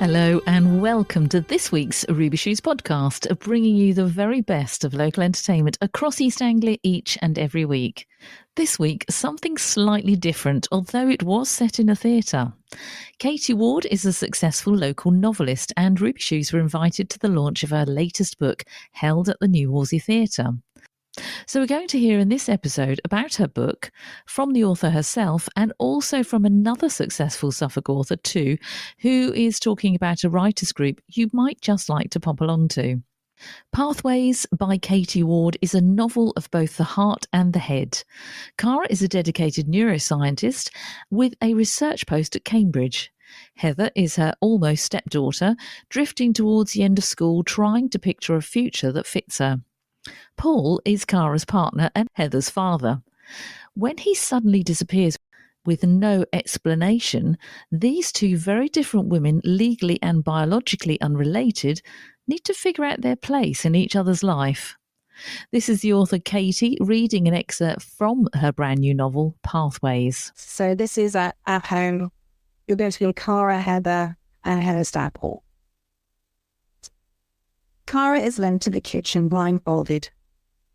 Hello and welcome to this week's Ruby Shoes podcast, bringing you the very best of local entertainment across East Anglia each and every week. This week, something slightly different, although it was set in a theatre. Katie Ward is a successful local novelist, and Ruby Shoes were invited to the launch of her latest book, held at the New Wolsey Theatre. So we're going to hear in this episode about her book, from the author herself, and also from another successful Suffolk author too, who is talking about a writers group you might just like to pop along to. Pathways by Katie Ward is a novel of both the heart and the head. Cara is a dedicated neuroscientist with a research post at Cambridge. Heather is her almost stepdaughter, drifting towards the end of school, trying to picture a future that fits her. Paul is Cara's partner and Heather's father. When he suddenly disappears with no explanation, these two very different women, legally and biologically unrelated, need to figure out their place in each other's life. This is the author Katie reading an excerpt from her brand new novel, Pathways. So this is at home. You're going to be Cara, Heather, and Heather's dad, Paul. Cara is led to the kitchen blindfolded.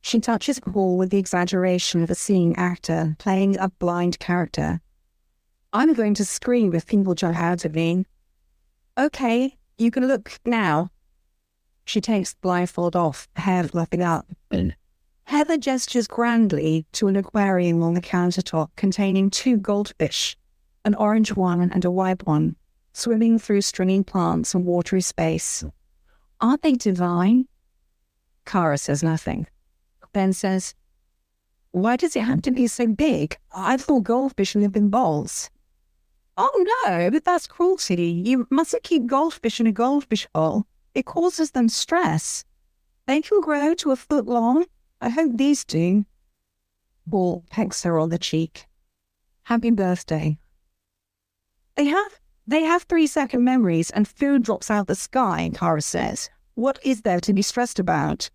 She touches Paul with the exaggeration of a seeing actor playing a blind character. I'm going to scream if people jump out at me. Okay, you can look now. She takes the blindfold off, hair fluffing up. Heather gestures grandly to an aquarium on the countertop containing two goldfish, an orange one and a white one, swimming through stringy plants and watery space. Aren't they divine? Cara says nothing, then says, why does it have to be so big? I thought goldfish live in bowls. Oh no, but that's cruelty. You mustn't keep goldfish in a goldfish bowl. It causes them stress. They can grow to a foot long. I hope these do. Paul pecks her on the cheek. Happy birthday. They have 3-second memories and food drops out the sky, Cara says. What is there to be stressed about?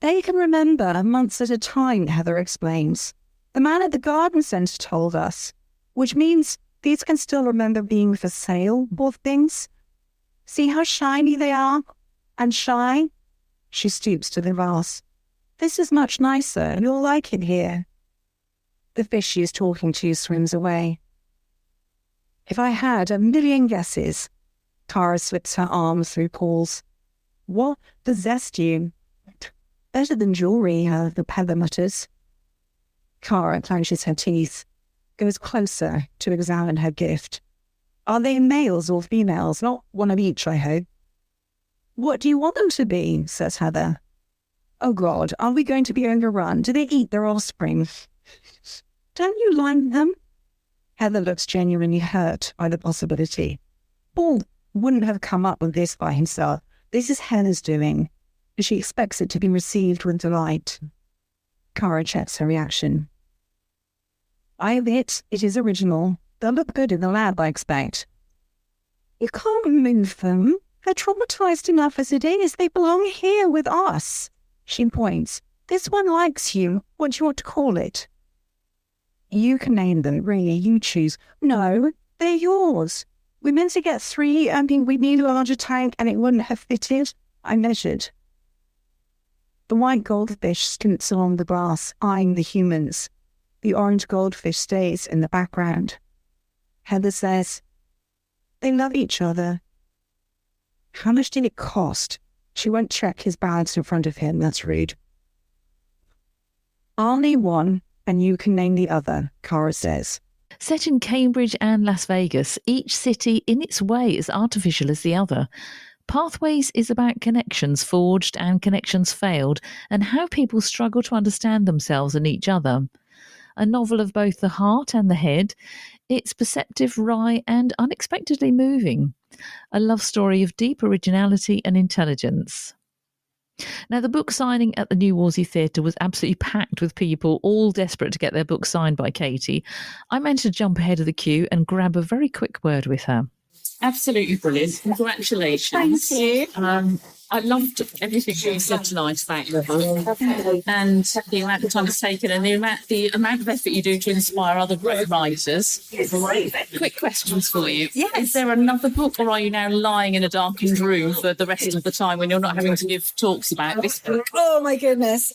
They can remember months at a time, Heather explains. The man at the garden centre told us, which means these can still remember being for sale, poor things. See how shiny they are? And shy? She stoops to the vase. This is much nicer. You'll like it here. The fish she is talking to swims away. If I had a million guesses, Cara slips her arm through Paul's. What possessed you? Better than jewellery, the Heather mutters. Cara clenches her teeth, goes closer to examine her gift. Are they males or females? Not one of each, I hope. What do you want them to be? Says Heather. Oh God, are we going to be overrun? Do they eat their offspring? Don't you like them? Heather looks genuinely hurt by the possibility. Paul wouldn't have come up with this by himself. This is Heather's doing. She expects it to be received with delight. Cara checks her reaction. I admit it is original. They'll look good in the lab, I expect. You can't move them. They're traumatized enough as it is. They belong here with us. She points. This one likes you. What do you want to call it? You can name them, really. You choose. No, they're yours. We meant to get 3. We need a larger tank and it wouldn't have fitted. I measured. The white goldfish skints along the grass, eyeing the humans. The orange goldfish stays in the background. Heather says, they love each other. How much did it cost? She won't check his bags in front of him, that's rude. I'll name one and you can name the other, Cara says. Set in Cambridge and Las Vegas, each city in its way is artificial as the other. Pathways is about connections forged and connections failed, and how people struggle to understand themselves and each other. A novel of both the heart and the head, it's perceptive, wry, and unexpectedly moving. A love story of deep originality and intelligence. Now, the book signing at the New Wolsey Theatre was absolutely packed with people, all desperate to get their book signed by Katie. I managed to jump ahead of the queue and grab a very quick word with her. Absolutely brilliant. Congratulations. Thank you. I loved everything you said tonight about the book and the amount of time it's taken and the amount of effort you do to inspire other great writers. Quick questions for you. Yes. Is there another book, or are you now lying in a darkened room for the rest of the time when you're not having to give talks about this book? Oh my goodness.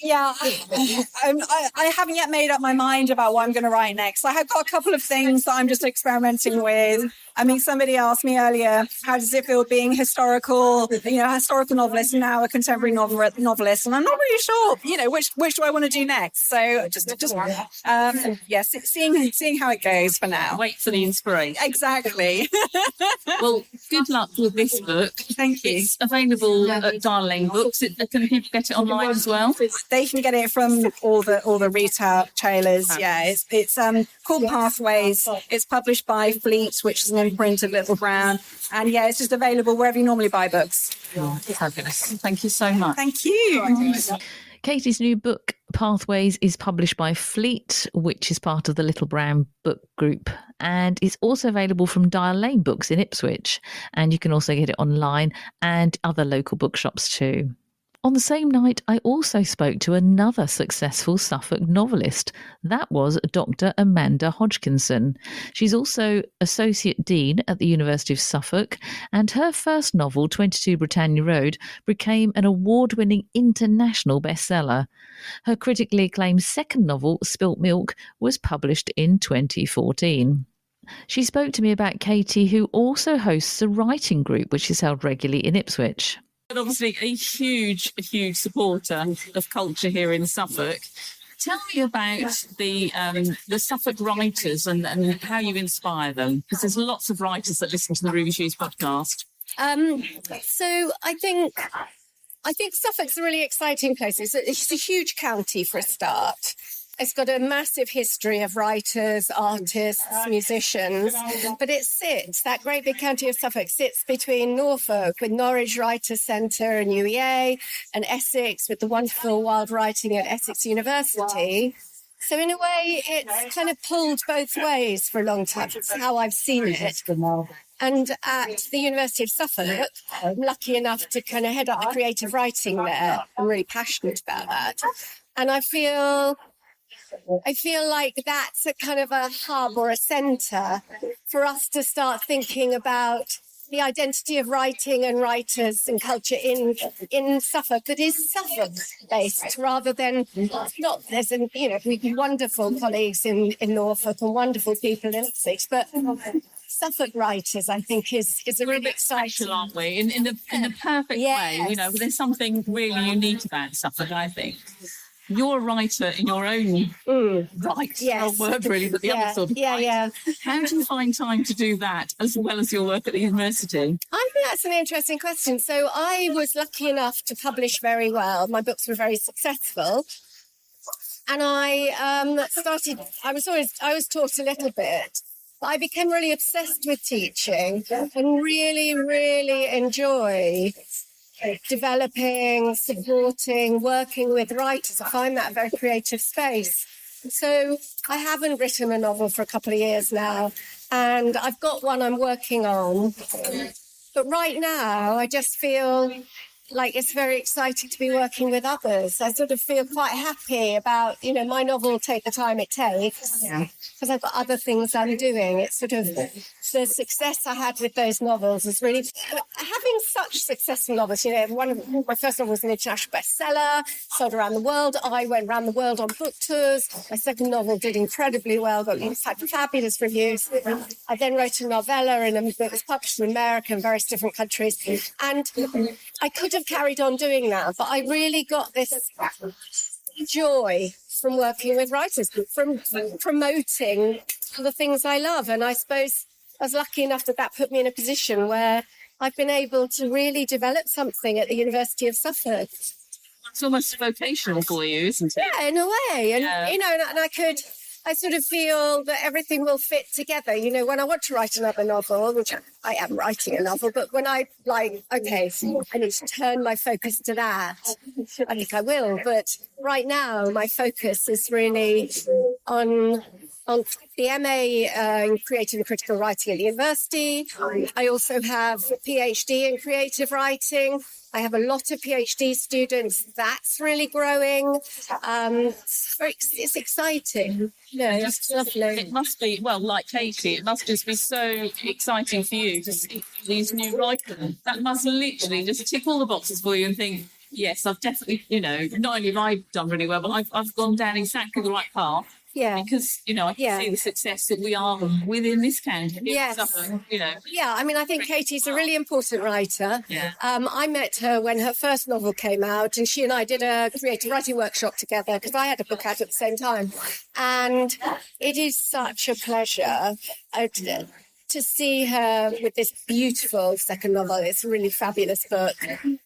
Yeah, I haven't yet made up my mind about what I'm going to write next. I have got a couple of things that I'm just experimenting with. I mean, somebody asked me earlier, how does it feel being historical novelist and now a contemporary novelist? And I'm not really sure, which do I want to do next? So seeing how it goes for now. Wait for the inspiration. Exactly. Well, good luck with this book. Thank you. It's available at Dial Lane Books. Can people get it online as well? They can get it from all the retailers. Yeah, it's called Pathways. It's published by Fleet, which is an imprint of Little Brown, and yeah, it's just available wherever you normally buy books. Fabulous. Thank you so much. Thank you. Katie's new book, Pathways, is published by Fleet, which is part of the Little Brown Book Group, and it's also available from Dial Lane Books in Ipswich, and you can also get it online and other local bookshops too. On the same night, I also spoke to another successful Suffolk novelist. That was Dr. Amanda Hodgkinson. She's also Associate Dean at the University of Suffolk, and her first novel, 22 Britannia Road, became an award-winning international bestseller. Her critically acclaimed second novel, Spilt Milk, was published in 2014. She spoke to me about Katie, who also hosts a writing group which is held regularly in Ipswich. Obviously a huge supporter of culture here in Suffolk. Tell me about the Suffolk writers and how you inspire them, because there's lots of writers that listen to the Ruby Shoes podcast. So I think Suffolk's a really exciting place. It's a huge county for a start. It's got a massive history of writers, artists, musicians, but that great big county of Suffolk sits between Norfolk with Norwich Writers' Centre and UEA, and Essex with the wonderful wild writing at Essex University. So in a way, it's kind of pulled both ways for a long time. That's how I've seen it. And at the University of Suffolk, I'm lucky enough to kind of head up the creative writing there. I'm really passionate about that. And I feel like that's a kind of a hub or a centre for us to start thinking about the identity of writing and writers and culture in Suffolk that is Suffolk-based rather than not. There's we've wonderful colleagues in Norfolk and wonderful people in Essex, but Suffolk writers, I think, is a really exciting, aren't we? In the perfect way. There's something really unique about Suffolk, I think. You're a writer in your own right. Yes. Not word really, but the other sort of right. Yeah. How do you find time to do that as well as your work at the university? I think that's an interesting question. So I was lucky enough to publish very well. My books were very successful. And I was taught a little bit. But I became really obsessed with teaching and really, really enjoy developing, supporting, working with writers. I find that a very creative space. So I haven't written a novel for a couple of years now, and I've got one I'm working on. But right now, I just feel like it's very exciting to be working with others. I sort of feel quite happy about, my novel will take the time it takes because I've got other things I'm doing. It's sort of the success I had with those novels is really having such successful novels. My first novel was an international bestseller, sold around the world. I went around the world on book tours. My second novel did incredibly well, had fabulous reviews. I then wrote a novella and it was published in America and various different countries. And I could have carried on doing that, but I really got this joy from working with writers, from promoting the things I love. And I suppose I was lucky enough that put me in a position where I've been able to really develop something at the University of Suffolk. It's almost vocational for you, isn't it? Yeah, in a way. And, I sort of feel that everything will fit together. When I want to write another novel, which I am writing a novel, but when I I need to turn my focus to that, I think I will. But right now, my focus is really on on the MA in Creative and Critical Writing at the university. I also have a PhD in creative writing. I have a lot of PhD students. That's really growing. It's exciting. Yeah, it's lovely. It must be, well, like Katie, it must just be so exciting for you to see these new writers. That must literally just tick all the boxes for you and think, yes, I've definitely, not only have I done really well, but I've gone down exactly the right path. Yeah. Because, I can see the success that we are within this county. Yes. Yeah, I mean, I think Katie's a really important writer. Yeah. I met her when her first novel came out, and she and I did a creative writing workshop together because I had a book out at the same time. And it is such a pleasure to see her with this beautiful second novel. It's a really fabulous book.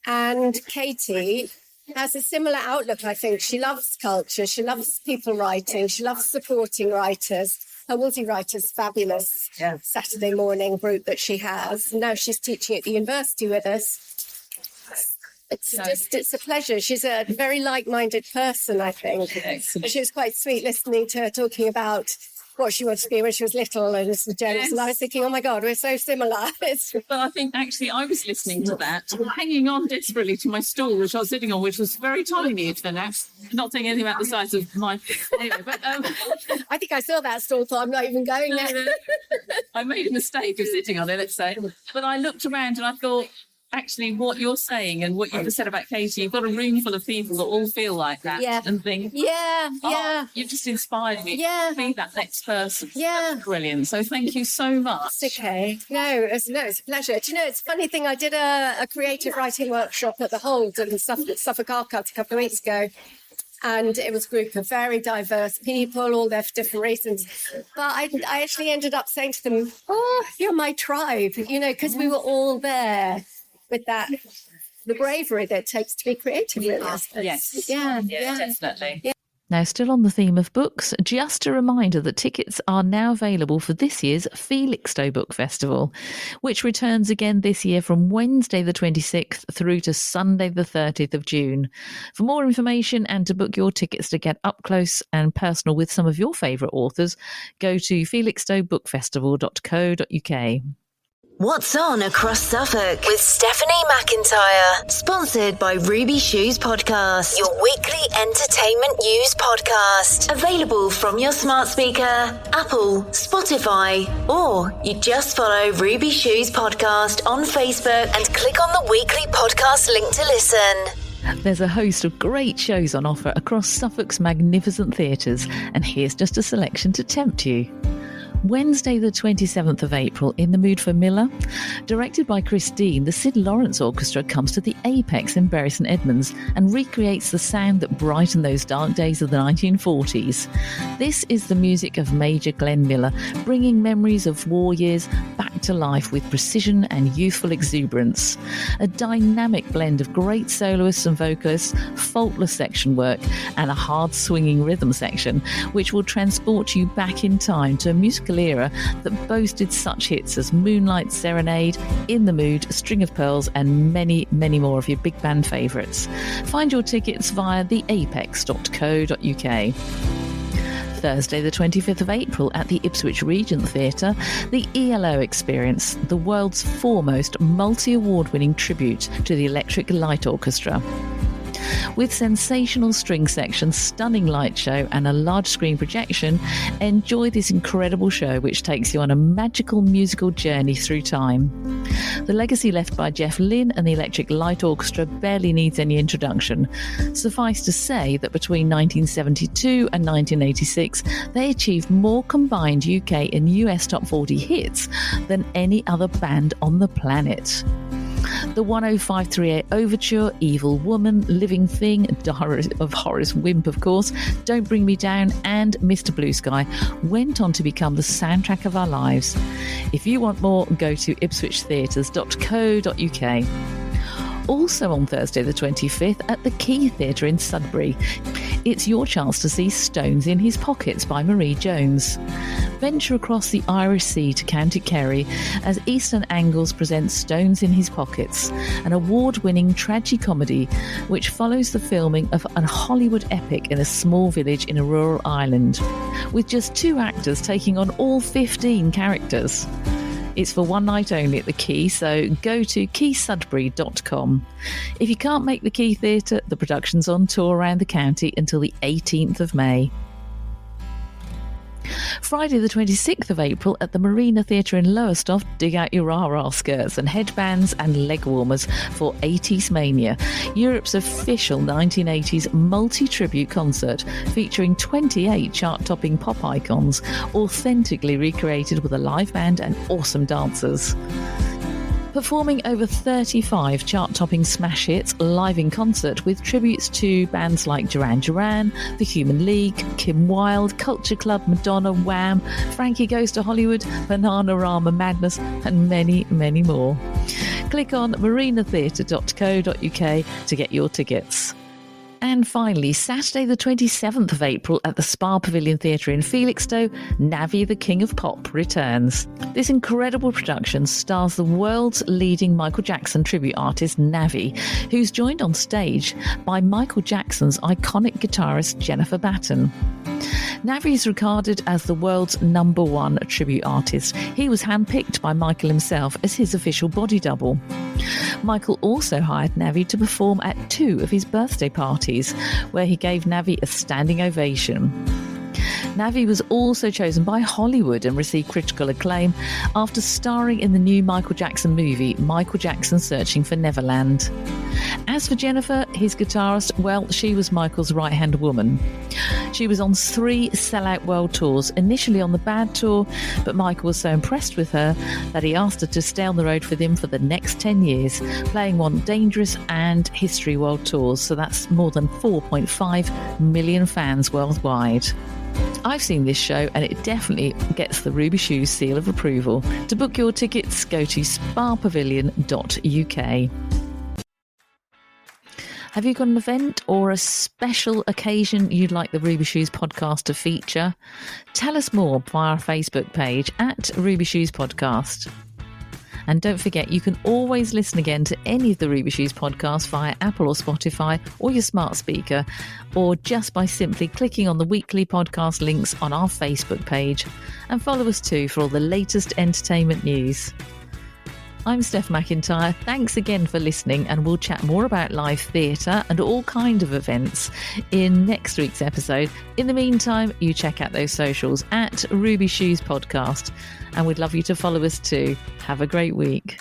And Katie has a similar outlook, I think. She loves culture. She loves people writing. She loves supporting writers. Her Wolsey Writers' fabulous Saturday morning group that she has. Now she's teaching at the university with us. It's a pleasure. She's a very like-minded person, I think. Excellent. She was quite sweet listening to her talking about what she wanted to be when she was little and was jealous. Yes. And I was thinking, oh my God, we're so similar. But I think actually I was listening to that, hanging on desperately to my stool, which I was sitting on, which was very tiny for now. Not saying anything about the size of my... Anyway, but... I think I saw that stall, so I'm not even going there. I made a mistake of sitting on it, let's say. But I looked around and I thought, actually, what you're saying and what you've said about Katie, you've got a room full of people that all feel like that and think, you've just inspired me to be that next person. Yeah. That's brilliant. So thank you so much. It's okay. No, it's a pleasure. Do you know, it's a funny thing, I did a creative writing workshop at the Hold in Suffolk Archives a couple of weeks ago. And it was a group of very diverse people, all there for different reasons. But I actually ended up saying to them, oh, you're my tribe, because we were all there with the bravery that it takes to be creative. Yes. Yeah, definitely. Yeah. Now, still on the theme of books, just a reminder that tickets are now available for this year's Felixstowe Book Festival, which returns again this year from Wednesday the 26th through to Sunday the 30th of June. For more information and to book your tickets to get up close and personal with some of your favourite authors, go to felixstowebookfestival.co.uk. What's on across Suffolk with Stephanie McIntyre, sponsored by Ruby Shoes Podcast, your weekly entertainment news podcast, available from your smart speaker, Apple, Spotify, or you just follow Ruby Shoes Podcast on Facebook and click on the weekly podcast link to listen. There's a host of great shows on offer across Suffolk's magnificent theatres, and here's just a selection to tempt you. Wednesday the 27th of April, In the Mood for Miller. Directed by Chris Dean, the Sid Lawrence Orchestra comes to the Apex in Bury St Edmunds and recreates the sound that brightened those dark days of the 1940s. This is the music of Major Glenn Miller, bringing memories of war years back to life with precision and youthful exuberance. A dynamic blend of great soloists and vocalists, faultless section work, and a hard-swinging rhythm section, which will transport you back in time to a musical era that boasted such hits as Moonlight Serenade, In the Mood, String of Pearls, and many, many more of your big band favourites. Find your tickets via theapex.co.uk. Thursday the 25th of April at the Ipswich Regent Theatre, the ELO Experience, the world's foremost multi-award-winning tribute to the Electric Light Orchestra. With sensational string sections, stunning light show and a large screen projection, enjoy this incredible show which takes you on a magical musical journey through time. The legacy left by Jeff Lynne and the Electric Light Orchestra barely needs any introduction. Suffice to say that between 1972 and 1986, they achieved more combined UK and US top 40 hits than any other band on the planet. The 10538 Overture, Evil Woman, Living Thing, of Horace Wimp, of course, Don't Bring Me Down, and Mr. Blue Sky went on to become the soundtrack of our lives. If you want more, go to ipswichtheatres.co.uk. Also on Thursday the 25th at the Key Theatre in Sudbury it's your chance to see Stones in His Pockets by Marie Jones. Venture across the Irish Sea to County Kerry as Eastern Angles presents Stones in His Pockets, an award-winning tragicomedy which follows the filming of a Hollywood epic in a small village in a rural island, with just 2 actors taking on all 15 characters. It's for one night only at the Quay, so go to keysudbury.com. If you can't make the Quay Theatre, the production's on tour around the county until the 18th of May. Friday the 26th of April at the Marina Theatre in Lowestoft, dig out your rah-rah skirts and headbands and leg warmers for 80s Mania, Europe's official 1980s multi-tribute concert featuring 28 chart-topping pop icons, authentically recreated with a live band and awesome dancers. Performing over 35 chart-topping smash hits live in concert with tributes to bands like Duran Duran, The Human League, Kim Wilde, Culture Club, Madonna, Wham, Frankie Goes to Hollywood, Bananarama Madness, and many, many more. Click on marinatheatre.co.uk to get your tickets. And finally, Saturday the 27th of April at the Spa Pavilion Theatre in Felixstowe, Navi the King of Pop returns. This incredible production stars the world's leading Michael Jackson tribute artist Navi, who's joined on stage by Michael Jackson's iconic guitarist Jennifer Batten. Navi is regarded as the world's #1 tribute artist. He was handpicked by Michael himself as his official body double. Michael also hired Navi to perform at 2 of his birthday parties, where he gave Navi a standing ovation. Navi was also chosen by Hollywood and received critical acclaim after starring in the new Michael Jackson movie, Michael Jackson Searching for Neverland. As for Jennifer, his guitarist, well, she was Michael's right-hand woman. She was on 3 sellout world tours, initially on the Bad Tour, but Michael was so impressed with her that he asked her to stay on the road with him for the next 10 years, playing on Dangerous and History World Tours, so that's more than 4.5 million fans worldwide. I've seen this show and it definitely gets the Ruby Shoes seal of approval. To book your tickets, go to spapavilion.uk. Have you got an event or a special occasion you'd like the Ruby Shoes podcast to feature? Tell us more via our Facebook page at Ruby Shoes Podcast. And don't forget, you can always listen again to any of the Ruby Shoes podcasts via Apple or Spotify or your smart speaker, or just by simply clicking on the weekly podcast links on our Facebook page. And follow us too for all the latest entertainment news. I'm Steph McIntyre. Thanks again for listening, and we'll chat more about live theatre and all kind of events in next week's episode. In the meantime, you check out those socials at Ruby Shoes Podcast, and we'd love you to follow us too. Have a great week.